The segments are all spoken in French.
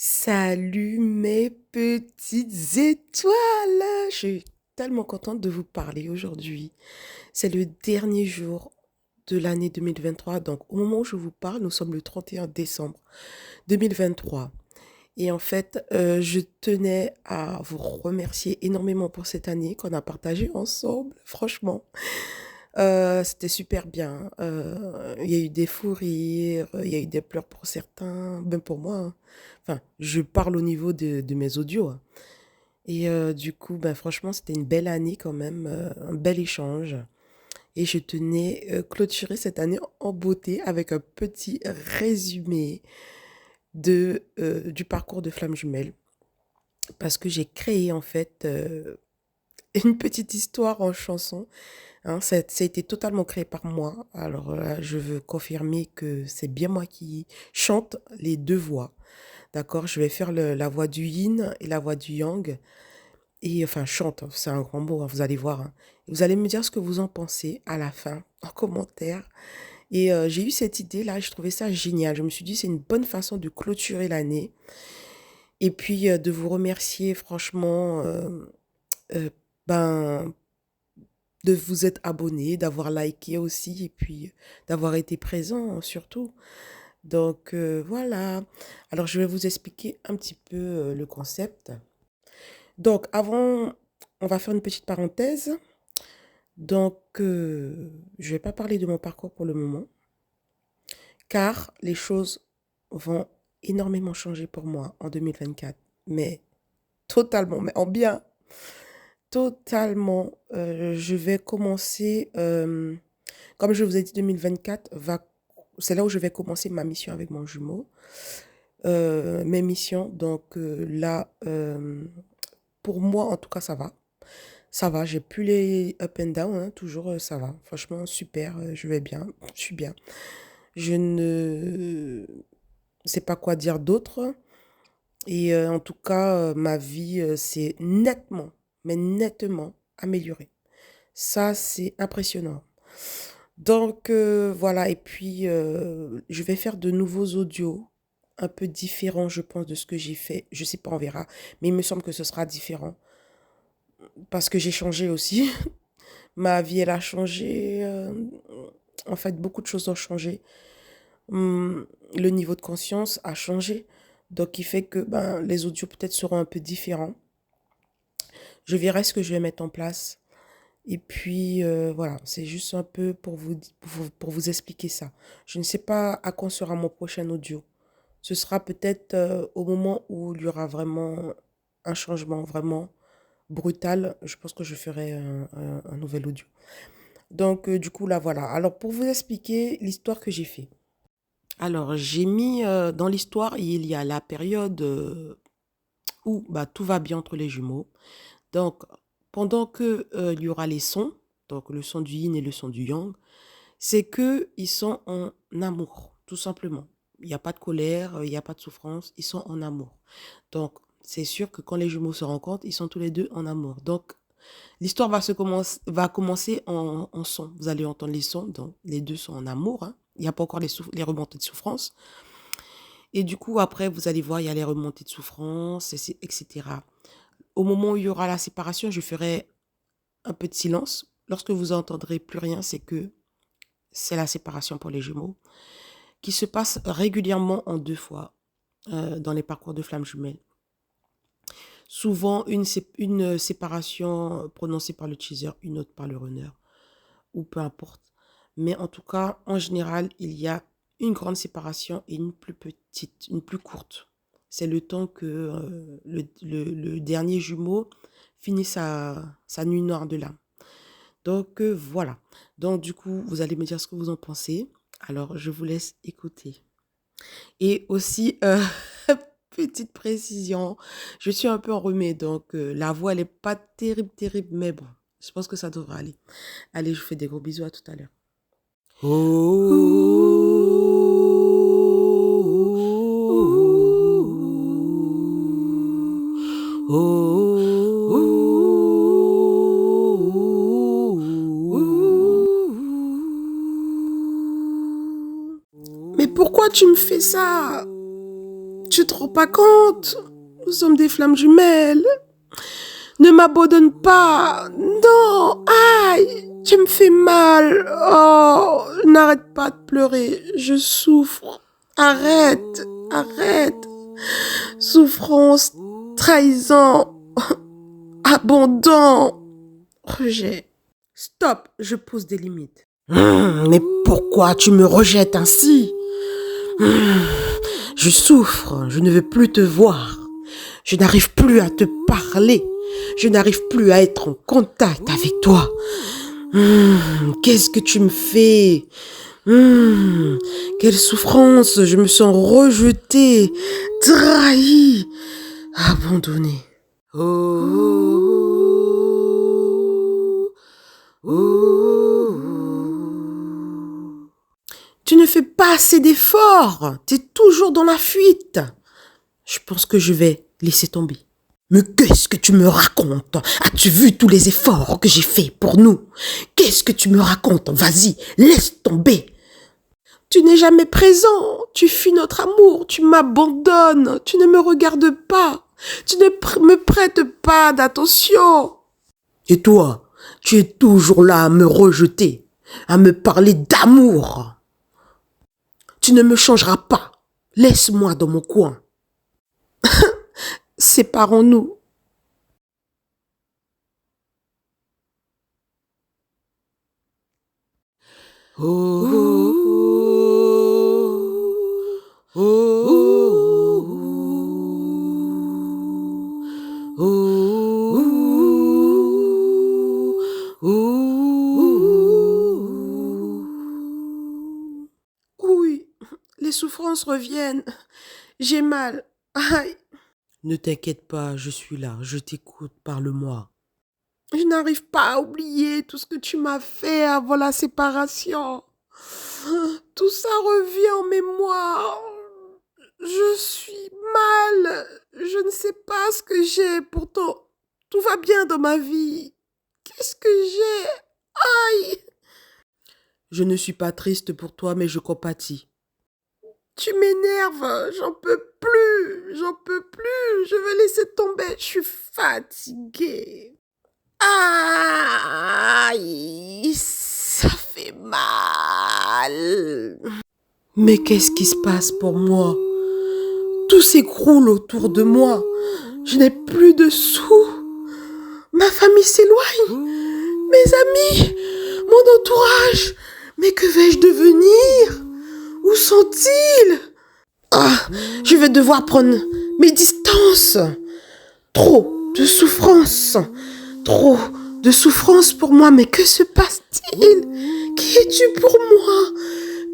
Salut mes petites étoiles! Je suis tellement contente de vous parler aujourd'hui. C'est le dernier jour de l'année 2023. Donc, au moment où je vous parle, nous sommes le 31 décembre 2023. Et en fait, je tenais à vous remercier énormément pour cette année qu'on a partagée ensemble. Franchement, c'était super bien. Il y a eu des fous rires, il y a eu des pleurs pour certains, même pour moi, hein. Enfin, je parle au niveau de mes audios, hein. Et du coup, ben, franchement, c'était une belle année quand même, un bel échange. Et je tenais clôturer cette année en beauté avec un petit résumé du parcours de Flamme Jumelle. Parce que j'ai créé en fait une petite histoire en chanson, hein. Ça a été totalement créé par moi. Alors là, je veux confirmer que c'est bien moi qui chante les deux voix. D'accord? Je vais faire la voix du yin et la voix du yang. Et enfin, chante, hein, c'est un grand mot, hein, vous allez voir, hein. Vous allez me dire ce que vous en pensez à la fin, en commentaire. Et j'ai eu cette idée-là, je trouvais ça génial. Je me suis dit, c'est une bonne façon de clôturer l'année. Et puis, de vous remercier, franchement, euh, ben, de vous être abonné, d'avoir liké aussi, et puis d'avoir été présent, surtout. Donc, voilà. Alors, je vais vous expliquer un petit peu le concept. Donc, avant, on va faire une petite parenthèse. Donc, je vais pas parler de mon parcours pour le moment, car les choses vont énormément changer pour moi en 2024. Mais totalement, mais en bien, totalement. Je vais commencer, comme je vous ai dit, 2024 c'est là où je vais commencer ma mission avec mon jumeau. Mes missions, donc là, pour moi, en tout cas, ça va. Ça va, j'ai plus les up and down, hein, toujours ça va. Franchement, super, je vais bien, je suis bien. Je ne sais pas quoi dire d'autre. Et en tout cas, ma vie s'est nettement, mais nettement améliorée. Ça, c'est impressionnant. Donc voilà, et puis je vais faire de nouveaux audios un peu différents, je pense, de ce que j'ai fait. Je sais pas, on verra. Mais il me semble que ce sera différent parce que j'ai changé aussi. Ma vie, elle a changé. En fait, beaucoup de choses ont changé. Le niveau de conscience a changé. Donc, il fait que ben, les audios peut-être seront un peu différents. Je verrai ce que je vais mettre en place. Et puis, voilà, c'est juste un peu pour vous expliquer ça. Je ne sais pas à quand sera mon prochain audio. Ce sera peut-être au moment où il y aura vraiment un changement vraiment brutal. Je pense que je ferai un nouvel audio. Donc, du coup, là, voilà. Alors, pour vous expliquer l'histoire que j'ai fait. Alors, j'ai mis dans l'histoire, il y a la période où bah, tout va bien entre les jumeaux. Donc, pendant que il y aura les sons, donc le son du yin et le son du yang, c'est que ils sont en amour, tout simplement. Il n'y a pas de colère, il n'y a pas de souffrance, ils sont en amour. Donc, c'est sûr que quand les jumeaux se rencontrent, ils sont tous les deux en amour. Donc, l'histoire va commencer en son. Vous allez entendre les sons, donc les deux sont en amour, hein. Il n'y a pas encore les remontées de souffrance. Et du coup, après, vous allez voir, il y a les remontées de souffrance, etc. Au moment où il y aura la séparation, je ferai un peu de silence. Lorsque vous entendrez plus rien, c'est que c'est la séparation pour les jumeaux, qui se passe régulièrement en deux fois dans les parcours de flammes jumelles. Souvent, une séparation prononcée par le teaser, une autre par le runner, ou peu importe. Mais en tout cas, en général, il y a une grande séparation et une plus petite, une plus courte. C'est le temps que le dernier jumeau finit sa nuit noire de l'âme. Donc voilà. Donc du coup, vous allez me dire ce que vous en pensez. Alors, je vous laisse écouter. Et aussi, petite précision, je suis un peu enrhumée, donc la voix, elle n'est pas terrible, terrible, mais bon, je pense que ça devrait aller. Allez, je vous fais des gros bisous, à tout à l'heure. Mais pourquoi tu me fais ça? Tu te rends pas compte? Nous sommes des flammes jumelles. Ne m'abandonne pas. Non, aïe, tu me fais mal. Oh, n'arrête pas de pleurer. Je souffre. Arrête, arrête. Souffrance, trahison, abandon, rejet. Stop, je pose des limites. Mais pourquoi tu me rejettes ainsi? Je souffre, je ne veux plus te voir. Je n'arrive plus à te parler. Je n'arrive plus à être en contact avec toi. Qu'est-ce que tu me fais? Quelle souffrance, je me sens rejetée, trahie, abandonnée. Tu ne fais pas assez d'efforts, tu es toujours dans la fuite. Je pense que je vais laisser tomber. Mais qu'est-ce que tu me racontes? As-tu vu tous les efforts que j'ai faits pour nous? Qu'est-ce que tu me racontes? Vas-y, laisse tomber. Tu n'es jamais présent, tu fuis notre amour, tu m'abandonnes, tu ne me regardes pas, tu ne me prêtes pas d'attention. Et toi, tu es toujours là à me rejeter, à me parler d'amour. Tu ne me changeras pas, laisse-moi dans mon coin. Séparons-nous. Oui, les souffrances reviennent. J'ai mal. Aïe. Ne t'inquiète pas, je suis là, je t'écoute, parle-moi. Je n'arrive pas à oublier tout ce que tu m'as fait avant la séparation. Tout ça revient en mémoire. Je suis mal. Je ne sais pas ce que j'ai. Pourtant, tout va bien dans ma vie. Qu'est-ce que j'ai? Aïe! Je ne suis pas triste pour toi, mais je compatis. Tu m'énerves. J'en peux plus. J'en peux plus. Je vais laisser tomber. Je suis fatiguée. Aïe, ça fait mal. Mais qu'est-ce qui se passe pour moi? Tout s'écroule autour de moi. Je n'ai plus de sous. Ma famille s'éloigne. Mes amis, mon entourage. Mais que vais-je devenir? Où sont-ils? Ah, je vais devoir prendre mes distances. Trop de souffrance. Trop de souffrance pour moi, mais que se passe-t-il? Qui es-tu pour moi?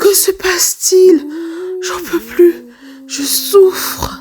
Que se passe-t-il? J'en peux plus, je souffre.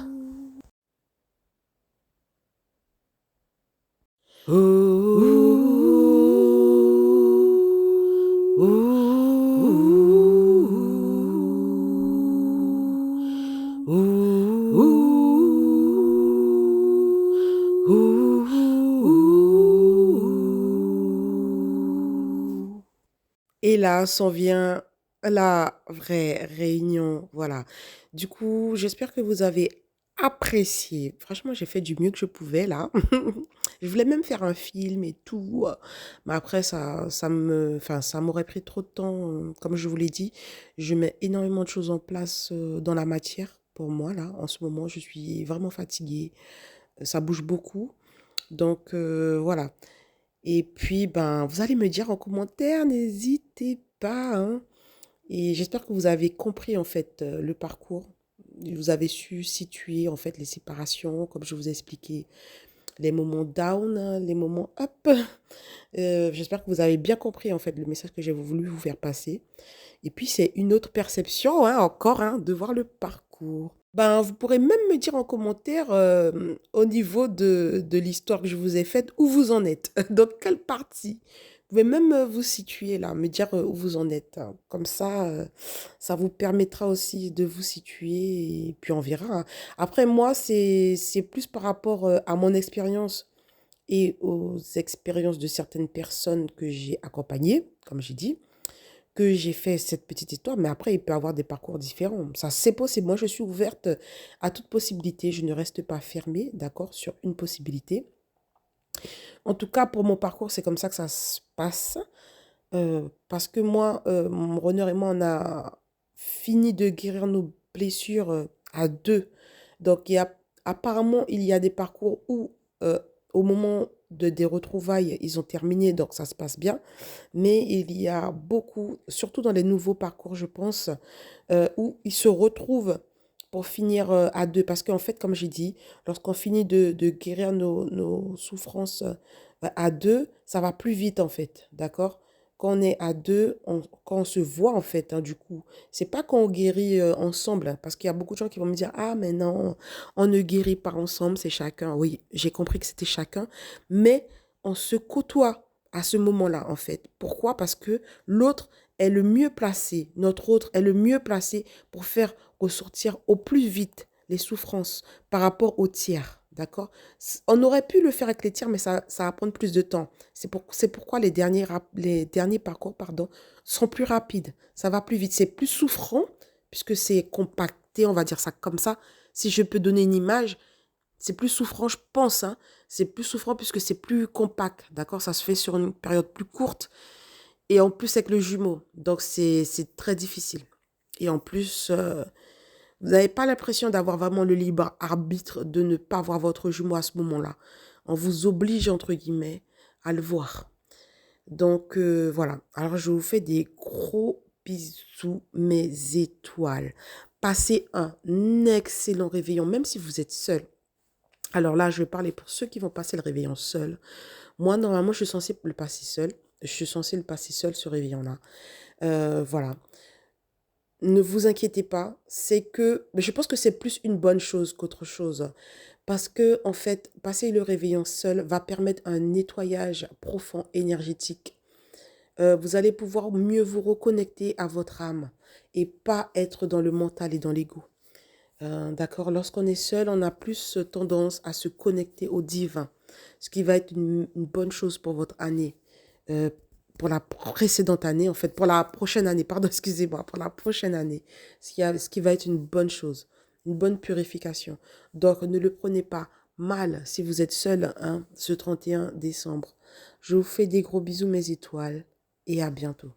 Et là, s'en vient la vraie réunion. Voilà. Du coup, j'espère que vous avez apprécié. Franchement, j'ai fait du mieux que je pouvais là. Je voulais même faire un film et tout. Mais après, ça m'aurait pris trop de temps. Comme je vous l'ai dit, je mets énormément de choses en place dans la matière pour moi là. En ce moment, je suis vraiment fatiguée. Ça bouge beaucoup. Donc, voilà. Et puis, ben, vous allez me dire en commentaire, n'hésitez pas, hein. Et j'espère que vous avez compris, en fait, le parcours. Vous avez su situer, en fait, les séparations, comme je vous ai expliqué, les moments down, hein, les moments up. J'espère que vous avez bien compris, en fait, le message que j'ai voulu vous faire passer. Et puis, c'est une autre perception, hein, encore, hein, de voir le parcours. Ben, vous pourrez même me dire en commentaire, au niveau de l'histoire que je vous ai faite, où vous en êtes, dans quelle partie. Vous pouvez même vous situer là, me dire où vous en êtes, hein. Comme ça vous permettra aussi de vous situer et puis on verra, hein. Après, moi, c'est plus par rapport à mon expérience et aux expériences de certaines personnes que j'ai accompagnées, comme j'ai dit, que j'ai fait cette petite histoire, mais après, il peut avoir des parcours différents. Ça, c'est possible. Moi, je suis ouverte à toute possibilité. Je ne reste pas fermée, d'accord, sur une possibilité. En tout cas, pour mon parcours, c'est comme ça que ça se passe. Parce que moi, mon runner et moi, on a fini de guérir nos blessures à deux. Donc, apparemment, il y a des parcours où, au moment des retrouvailles, ils ont terminé, donc ça se passe bien. Mais il y a beaucoup, surtout dans les nouveaux parcours, je pense, où ils se retrouvent pour finir à deux. Parce qu'en fait, comme j'ai dit, lorsqu'on finit de guérir nos souffrances à deux, ça va plus vite en fait, d'accord? Quand on est à deux, quand on se voit en fait, hein, du coup, c'est pas quand on guérit ensemble, hein, parce qu'il y a beaucoup de gens qui vont me dire, ah mais non, on ne guérit pas ensemble, c'est chacun. Oui, j'ai compris que c'était chacun, mais on se côtoie à ce moment-là en fait. Pourquoi? Parce que l'autre est le mieux placé, notre autre est le mieux placé pour faire ressortir au plus vite les souffrances par rapport au tiers. D'accord? On aurait pu le faire avec les tiers, mais ça va prendre plus de temps. C'est pourquoi les derniers parcours pardon, sont plus rapides. Ça va plus vite. C'est plus souffrant, puisque c'est compacté, on va dire ça comme ça. Si je peux donner une image, c'est plus souffrant, je pense. Hein. C'est plus souffrant puisque c'est plus compact. D'accord? Ça se fait sur une période plus courte. Et en plus avec le jumeau. Donc c'est très difficile. Et en plus, vous n'avez pas l'impression d'avoir vraiment le libre arbitre de ne pas voir votre jumeau à ce moment-là. On vous oblige, entre guillemets, à le voir. Donc voilà. Alors je vous fais des gros bisous, mes étoiles. Passez un excellent réveillon, même si vous êtes seul. Alors là, je vais parler pour ceux qui vont passer le réveillon seul. Moi, normalement, je suis censée le passer seul. Je suis censée le passer seul, ce réveillon-là. Voilà. Ne vous inquiétez pas, c'est que, mais je pense que c'est plus une bonne chose qu'autre chose. Parce que, en fait, passer le réveillon seul va permettre un nettoyage profond énergétique. Vous allez pouvoir mieux vous reconnecter à votre âme et pas être dans le mental et dans l'ego. D'accord? Lorsqu'on est seul, on a plus tendance à se connecter au divin, ce qui va être une bonne chose pour votre année. Euh, pour la précédente année, en fait, pour la prochaine année, pardon, excusez-moi, pour la prochaine année, ce qui va être une bonne chose, une bonne purification. Donc, ne le prenez pas mal si vous êtes seul, hein, ce 31 décembre. Je vous fais des gros bisous, mes étoiles, et à bientôt.